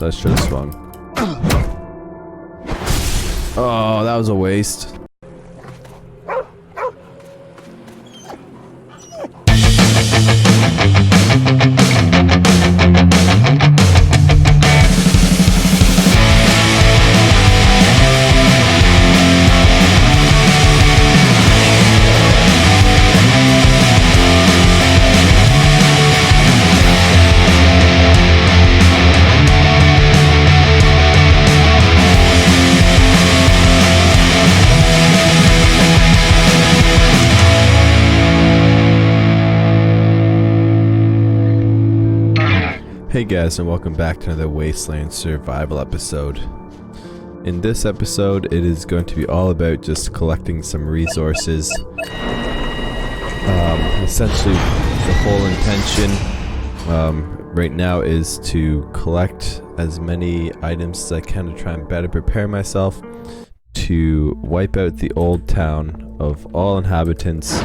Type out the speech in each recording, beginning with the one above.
Oops, I should have swung. Oh, that was a waste. Hey guys, and welcome back to another Wasteland Survival episode. In this episode, it is going to be all about just collecting some resources. Essentially, the whole intention right now is to collect as many items as I can to try and better prepare myself to wipe out the old town of all inhabitants.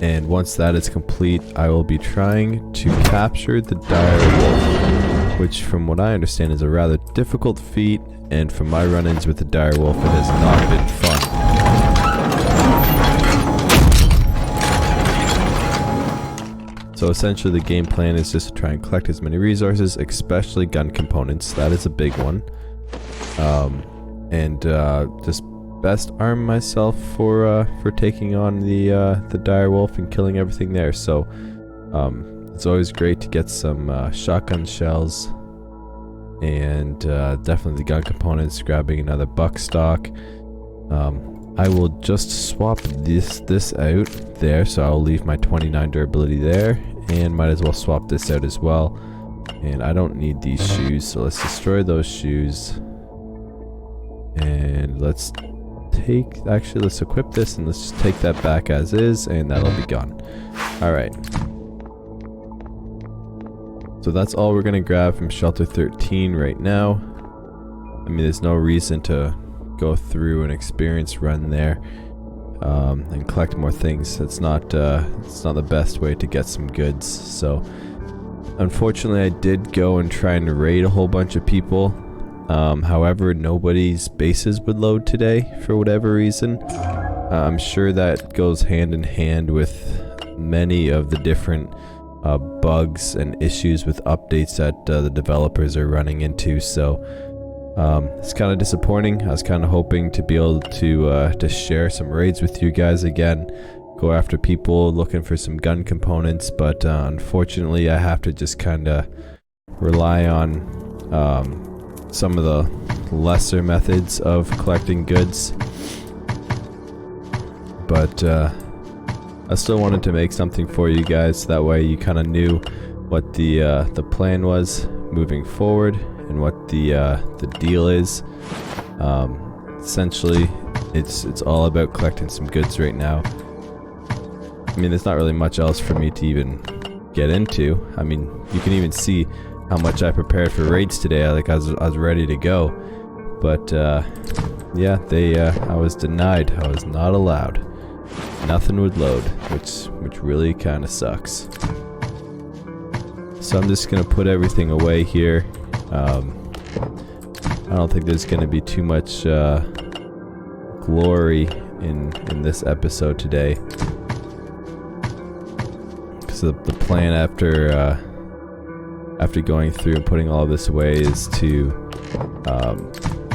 And once that is complete, I will be trying to capture the dire wolf, which from what I understand is a rather difficult feat, and from my run-ins with the dire wolf, it has not been fun. So essentially the game plan is just to try and collect as many resources, especially gun components. That is a big one. Just best arm myself for taking on the dire wolf and killing everything there. So it's always great to get some shotgun shells and definitely the gun components, grabbing another buck stock. I will just swap this out there, so I'll leave my 29 durability there, and might as well swap this out as well. And I don't need these shoes, so let's destroy those shoes, and let's equip this, and let's just take that back as is, and that'll be gone. Alright, so that's all we're gonna grab from shelter 13 right now. I mean, there's no reason to go through an experience run there and collect more things. It's not the best way to get some goods. So unfortunately I did go and try and raid a whole bunch of people. However, nobody's bases would load today for whatever reason. I'm sure that goes hand in hand with many of the different bugs and issues with updates that the developers are running into. So it's kind of disappointing. I was kind of hoping to be able to share some raids with you guys again, go after people looking for some gun components, but unfortunately I have to just kind of rely on some of the lesser methods of collecting goods. But I still wanted to make something for you guys, that way you kind of knew what the plan was moving forward and what the deal is. Essentially it's all about collecting some goods right now. I mean, there's not really much else for me to even get into. I mean, you can even see how much I prepared for raids today. I was ready to go, but yeah, I was denied. I was not allowed. Nothing would load, which really kind of sucks. So I'm just gonna put everything away here. I don't think there's gonna be too much glory in this episode today, because the plan after going through and putting all of this away is to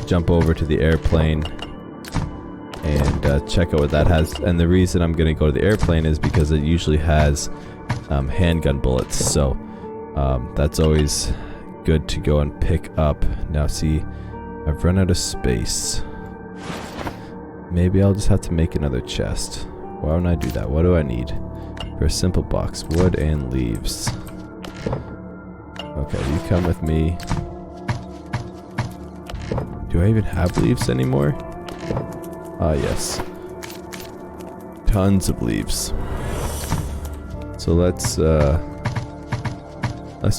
jump over to the airplane and check out what that has. And the reason I'm going to go to the airplane is because it usually has handgun bullets, so that's always good to go and pick up. Now see, I've run out of space. Maybe I'll just have to make another chest. Why don't I do that? What do I need for a simple box? Wood and leaves. Okay, you come with me. Do I even have leaves anymore? Ah, yes. Tons of leaves. So let's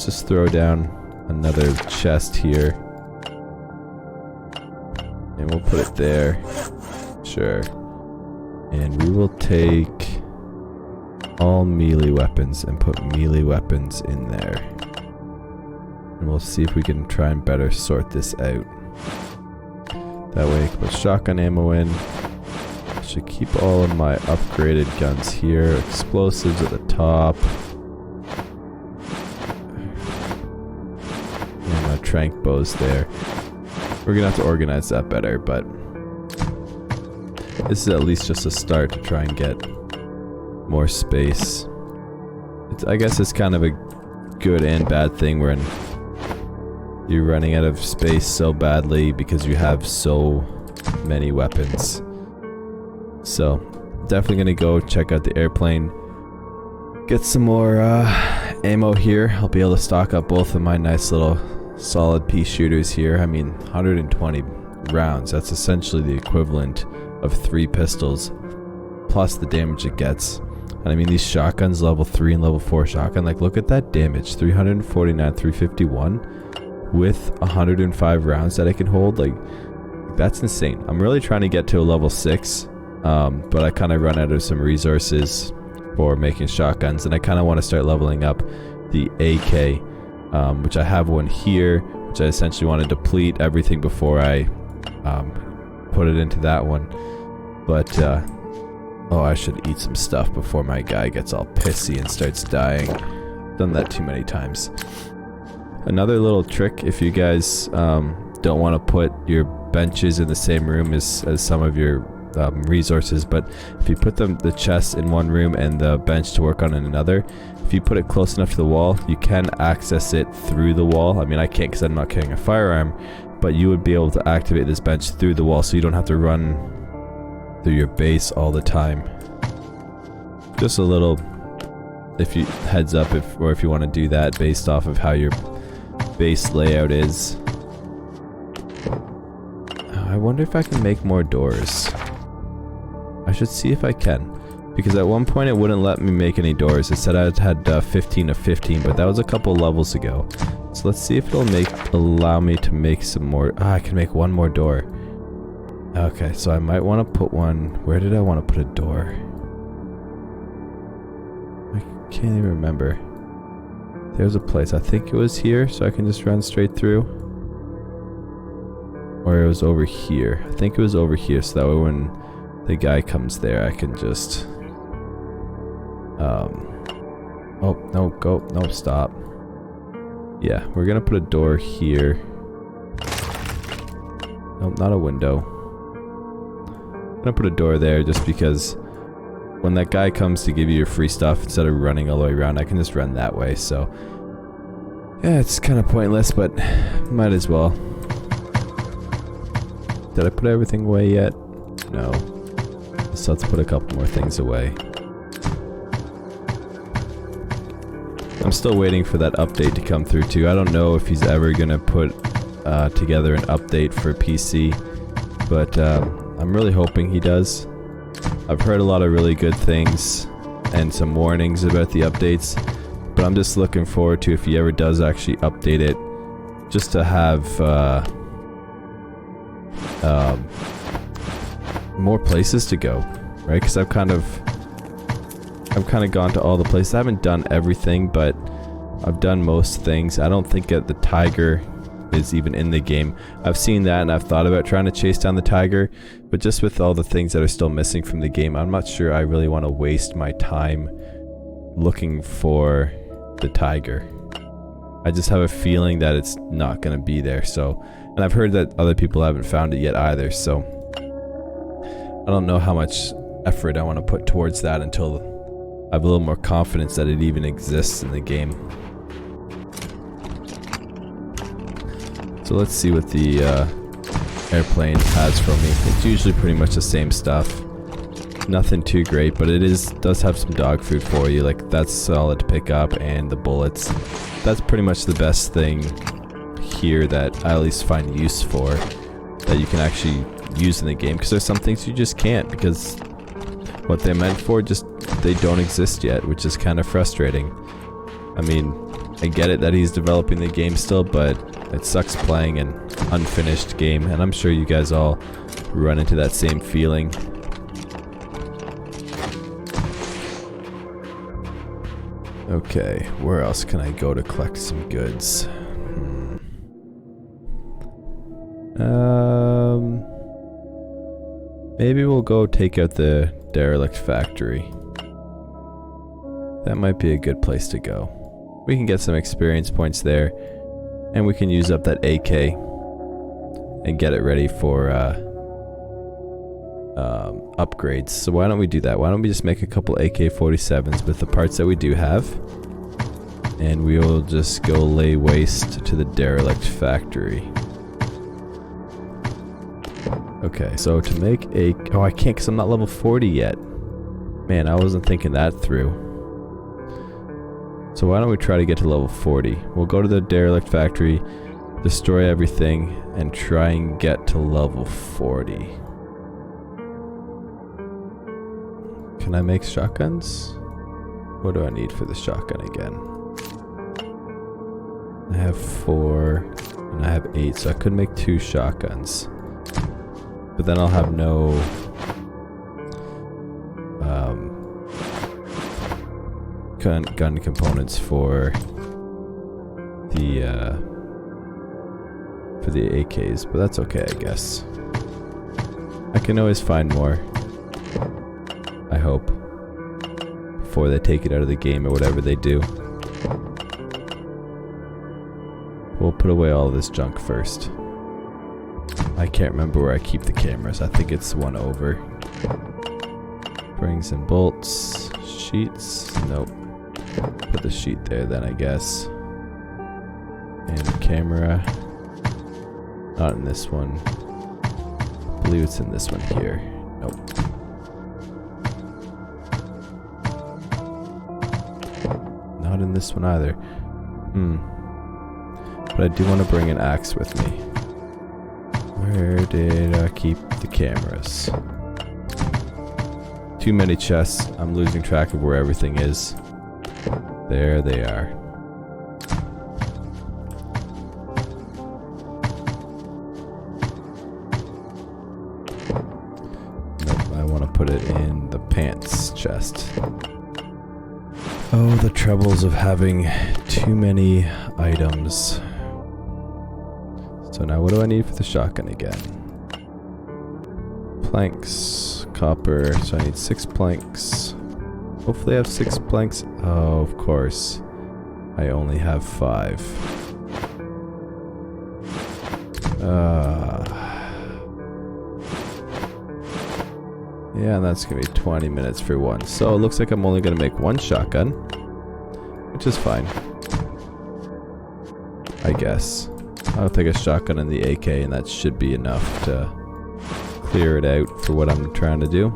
just throw down another chest here. And we'll put it there. Sure. And we will take all melee weapons and put melee weapons in there. And we'll see if we can try and better sort this out. That way I can put shotgun ammo in. Should keep all of my upgraded guns here. Explosives at the top. And my tranq bows there. We're gonna have to organize that better, but this is at least just a start to try and get more space. I guess it's kind of a good and bad thing when you're running out of space so badly because you have so many weapons. So, definitely gonna go check out the airplane. Get some more ammo here. I'll be able to stock up both of my nice little solid pea shooters here. I mean, 120 rounds. That's essentially the equivalent of 3 pistols, plus the damage it gets. And I mean, these shotguns, level 3 and level 4 shotgun, like look at that damage. 349, 351 with 105 rounds that I can hold. Like, that's insane. I'm really trying to get to a level 6. But I kind of run out of some resources for making shotguns, and I kind of want to start leveling up the AK, which I have one here, which I essentially want to deplete everything before I put it into that one. But oh, I should eat some stuff before my guy gets all pissy and starts dying. Done that too many times. Another little trick, if you guys don't want to put your benches in the same room as some of your resources, but if you put the chest in one room and the bench to work on in another, if you put it close enough to the wall, you can access it through the wall. I mean, I can't because I'm not carrying a firearm, but you would be able to activate this bench through the wall, so you don't have to run through your base all the time. Just a little, if you heads up, if you want to do that based off of how your base layout is. I wonder if I can make more doors. I should see if I can, because at one point it wouldn't let me make any doors. It said I had 15 of 15, but that was a couple levels ago. So let's see if it'll allow me to make some more. I can make one more door. Okay, so I might want to put one. Where did I want to put a door? I can't even remember. There's a place. I think it was here, so I can just run straight through. Or it was over here. I think it was over here, so that way when the guy comes there, I can just oh no, go, no, stop. Yeah, we're gonna put a door here. Nope, not a window. I'm gonna put a door there just because when that guy comes to give you your free stuff, instead of running all the way around, I can just run that way. So yeah, it's kind of pointless, but might as well. Did I put everything away yet? No. So let's put a couple more things away. I'm still waiting for that update to come through too. I don't know if he's ever gonna put together an update for PC, but I'm really hoping he does. I've heard a lot of really good things and some warnings about the updates, but I'm just looking forward to if he ever does actually update it, just to have more places to go, right? Because I've kind of gone to all the places. I haven't done everything, but I've done most things. I don't think that the tiger is even in the game. I've seen that and I've thought about trying to chase down the tiger, but just with all the things that are still missing from the game, I'm not sure I really want to waste my time looking for the tiger. I just have a feeling that it's not going to be there. So, and I've heard that other people haven't found it yet either, so I don't know how much effort I want to put towards that until I have a little more confidence that it even exists in the game. So let's see what the airplane has for me. It's usually pretty much the same stuff. Nothing too great, but it does have some dog food for you. Like, that's solid to pick up, and the bullets. That's pretty much the best thing here that I at least find use for, that you can actually use in the game, because there's some things you just can't, because what they're meant for, they don't exist yet, which is kind of frustrating. I mean, I get it that he's developing the game still, but it sucks playing an unfinished game, and I'm sure you guys all run into that same feeling. Okay, where else can I go to collect some goods? Maybe we'll go take out the Derelict factory. That might be a good place to go. We can get some experience points there, and we can use up that AK and get it ready for upgrades. So why don't we do that? Why don't we just make a couple AK-47s with the parts that we do have, and we will just go lay waste to the Derelict factory. Okay, so to make a... Oh, I can't because I'm not level 40 yet. Man, I wasn't thinking that through. So why don't we try to get to level 40? We'll go to the Derelict factory, destroy everything, and try and get to level 40. Can I make shotguns? What do I need for the shotgun again? I have 4, and I have 8, so I could make 2 shotguns. But then I'll have no gun components for the AKs, but that's okay, I guess. I can always find more, I hope, before they take it out of the game or whatever they do. We'll put away all this junk first. I can't remember where I keep the cameras. I think it's one over. Springs and bolts. Sheets. Nope. Put the sheet there then, I guess. And the camera. Not in this one. I believe it's in this one here. Nope. Not in this one either. But I do want to bring an axe with me. Where did I keep the cameras? Too many chests. I'm losing track of where everything is. There they are. Nope, I want to put it in the pants chest. Oh, the troubles of having too many items. So now what do I need for the shotgun again? Planks, copper, so I need 6 planks. Hopefully I have 6 planks. Oh, of course. I only have 5. Yeah, and that's gonna be 20 minutes for one. So it looks like I'm only gonna make 1 shotgun, which is fine, I guess. I'll take a shotgun and the AK, and that should be enough to clear it out for what I'm trying to do.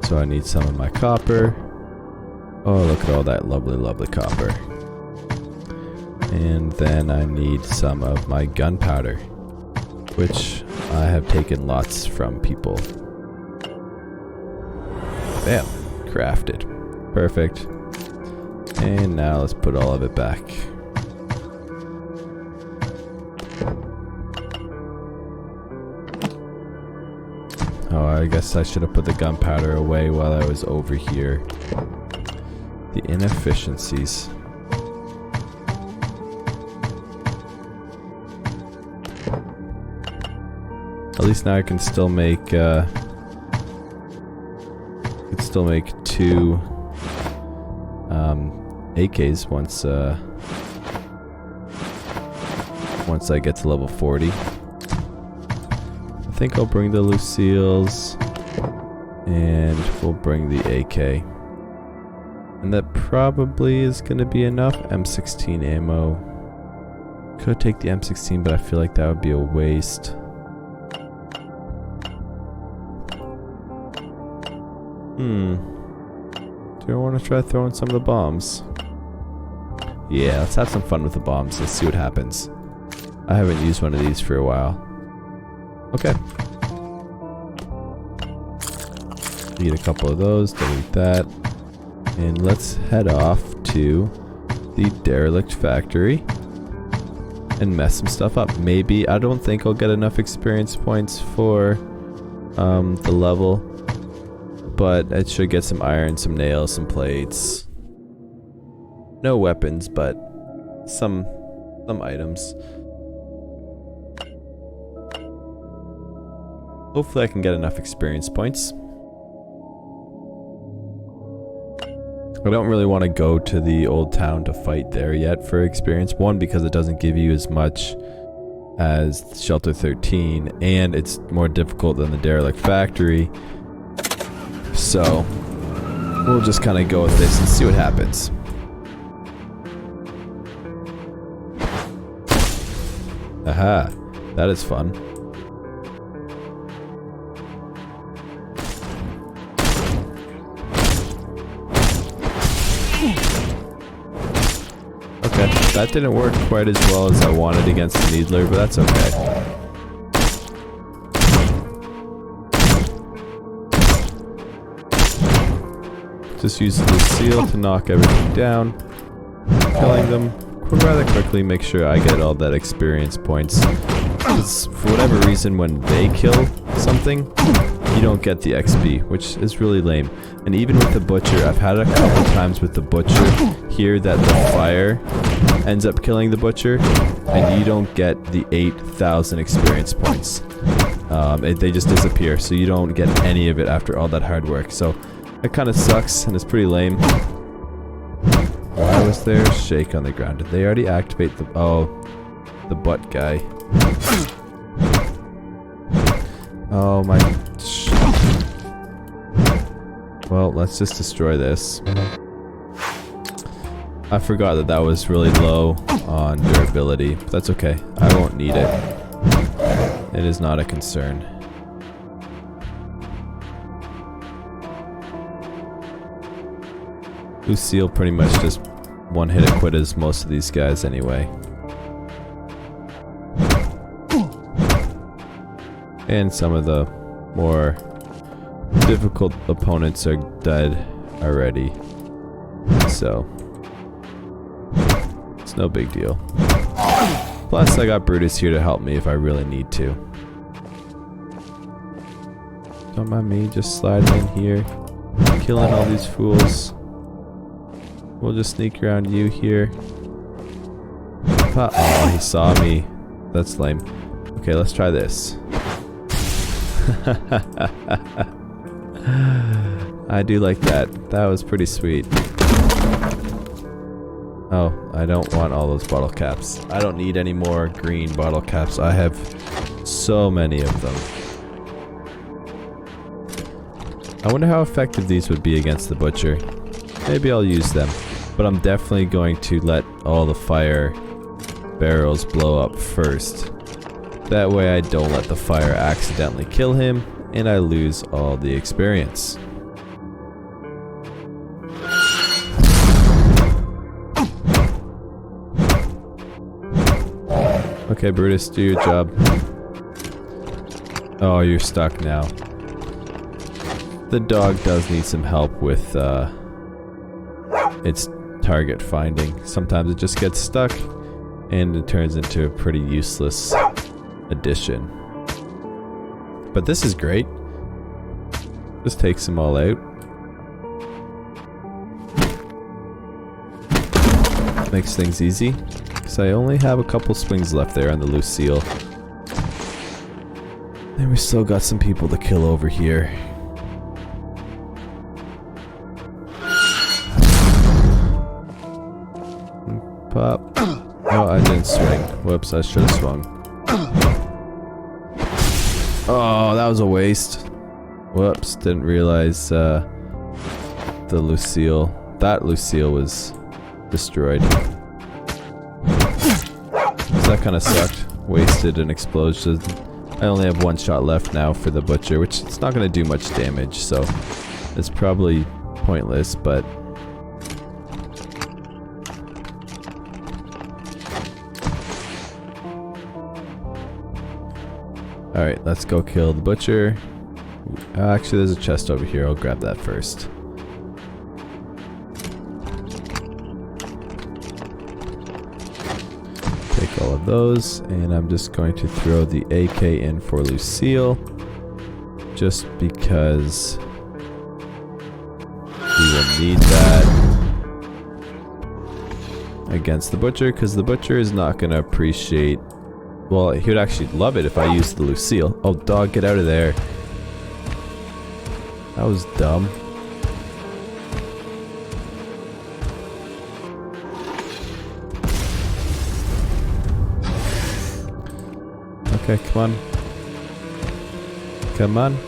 So I need some of my copper. Oh, look at all that lovely, lovely copper. And then I need some of my gunpowder, which I have taken lots from people. Bam! Crafted. Perfect. And now let's put all of it back. Oh, I guess I should have put the gunpowder away while I was over here. The inefficiencies. At least now I can still make 2 AKs once I get to level 40. I think I'll bring the Lucille's and we'll bring the AK. And that probably is going to be enough. M16 ammo. Could take the M16, but I feel like that would be a waste. Do I want to try throwing some of the bombs? Yeah, let's have some fun with the bombs. Let's see what happens. I haven't used one of these for a while. Okay. Eat a couple of those, delete that. And let's head off to the Derelict factory and mess some stuff up. Maybe, I don't think I'll get enough experience points for the level, but it should get some iron, some nails, some plates. No weapons, but some some items. Hopefully I can get enough experience points. I don't really want to go to the old town to fight there yet for experience. One, because it doesn't give you as much as Shelter 13, and it's more difficult than the Derelict factory. So we'll just kind of go with this and see what happens. Aha, that is fun. Okay, that didn't work quite as well as I wanted against the Needler, but that's okay. Just use the seal to knock everything down, killing them rather quickly. Make sure I get all that experience points. Because for whatever reason, when they kill something, you don't get the XP, which is really lame. And even with the Butcher, I've had it a couple times with the Butcher here that the fire ends up killing the Butcher, and you don't get the 8,000 experience points. They just disappear, so you don't get any of it after all that hard work. So it kind of sucks, and it's pretty lame. Why was there a shake on the ground? Did they already activate the... Oh, the butt guy. Oh my... Well, let's just destroy this. I forgot that that was really low on durability. But that's okay. I won't need it. It is not a concern. Lucille pretty much just one-hit quit as most of these guys anyway. And some of the more difficult opponents are dead already. So it's no big deal. Plus I got Brutus here to help me if I really need to. Don't mind me just sliding in here, killing all these fools. We'll just sneak around you here. Oh, he saw me. That's lame. Okay, let's try this. I do like that. That was pretty sweet. Oh, I don't want all those bottle caps. I don't need any more green bottle caps. I have so many of them. I wonder how effective these would be against the Butcher. Maybe I'll use them. But I'm definitely going to let all the fire barrels blow up first. That way I don't let the fire accidentally kill him, and I lose all the experience. Okay, Brutus, do your job. Oh, you're stuck now. The dog does need some help with its target finding. Sometimes it just gets stuck, and it turns into a pretty useless addition. But this is great. Just takes them all out. Makes things easy. Because I only have a couple swings left there on the Lucille. And we still got some people to kill over here. Pop. Oh, I didn't swing. Whoops, I should have swung. Oh, that was a waste. Whoops, didn't realize the Lucille. That Lucille was destroyed. So that kind of sucked. Wasted an explosion. I only have one shot left now for the Butcher, which it's not going to do much damage, so it's probably pointless, but... Alright, let's go kill the Butcher. Actually, there's a chest over here. I'll grab that first. Take all of those, and I'm just going to throw the AK in for Lucille. Just because we will need that. against the butcher, because the butcher is not going to appreciate... Well, he would actually love it if I used the Lucille. Oh, dog, get out of there. That was dumb. Okay, come on. Come on.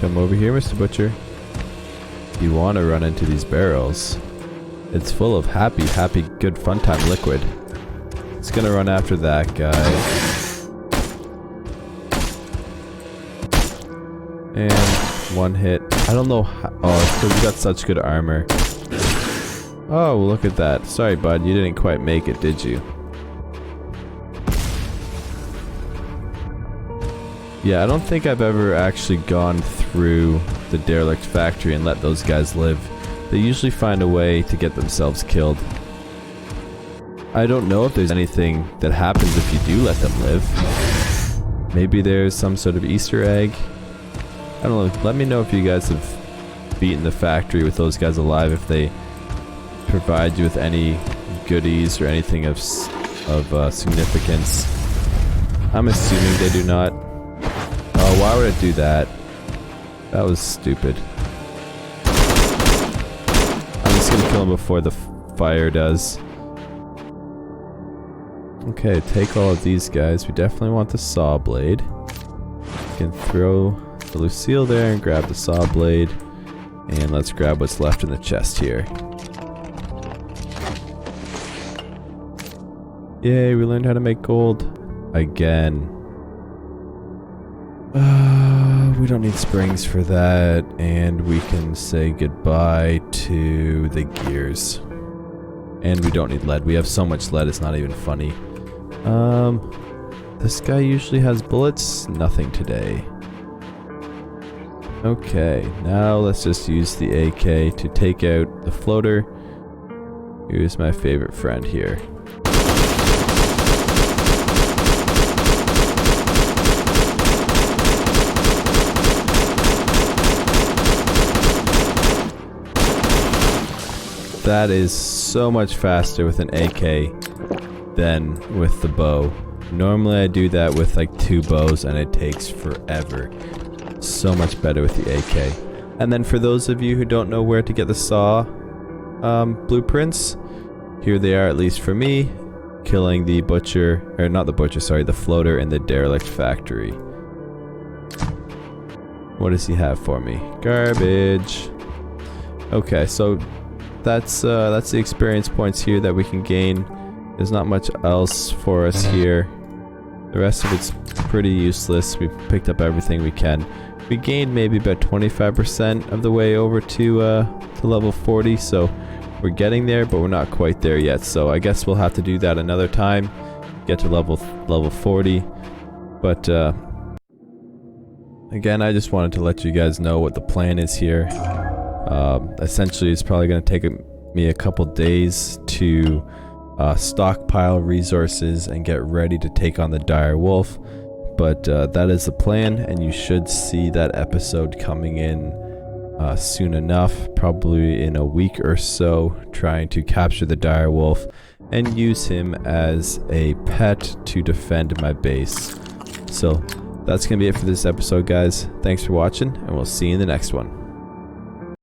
Come over here, Mr. Butcher. You want to run into these barrels. It's full of happy, good fun time liquid. It's gonna run after that guy. And one hit. I don't know how. Oh, it's because you got such good armor. Oh, look at that. Sorry, bud. You didn't quite make it, did you? Yeah, I don't think I've ever actually gone through the Derelict factory and let those guys live. They usually find a way to get themselves killed. I don't know if there's anything that happens if you do let them live. Maybe there's some sort of Easter egg. I don't know. Let me know if you guys have beaten the factory with those guys alive, if they provide you with any goodies or anything of significance. I'm assuming they do not. Oh, why would I do that? That was stupid. I'm just gonna kill him before the fire does. Okay, take all of these guys. We definitely want the saw blade. You can throw the Lucille there and grab the saw blade. And let's grab what's left in the chest here. Yay, we learned how to make gold. Again. We don't need springs for that, and we can say goodbye to the gears. And we don't need lead. We have so much lead, it's not even funny. This guy usually has bullets. Nothing today. Okay, now let's just use the AK to take out the floater. Here's my favorite friend here. That is so much faster with an AK than with the bow. Normally I do that with like 2 bows and it takes forever. So much better with the AK. And then for those of you who don't know where to get the saw blueprints, here they are, at least for me, killing the butcher, or not the butcher, sorry, the floater in the Derelict factory. What does he have for me? Garbage. Okay, so that's the experience points here that we can gain. There's not much else for us here. The rest of it's pretty useless. We picked up everything we can. We gained maybe about 25% of the way over to level 40, so we're getting there, but we're not quite there yet. So I guess we'll have to do that another time, get to level 40. But again, I just wanted to let you guys know what the plan is here. Essentially, it's probably going to take me a couple days to stockpile resources and get ready to take on the dire wolf. But that is the plan, and you should see that episode coming in soon enough, probably in a week or so, trying to capture the dire wolf and use him as a pet to defend my base. So that's going to be it for this episode, guys. Thanks for watching, and we'll see you in the next one.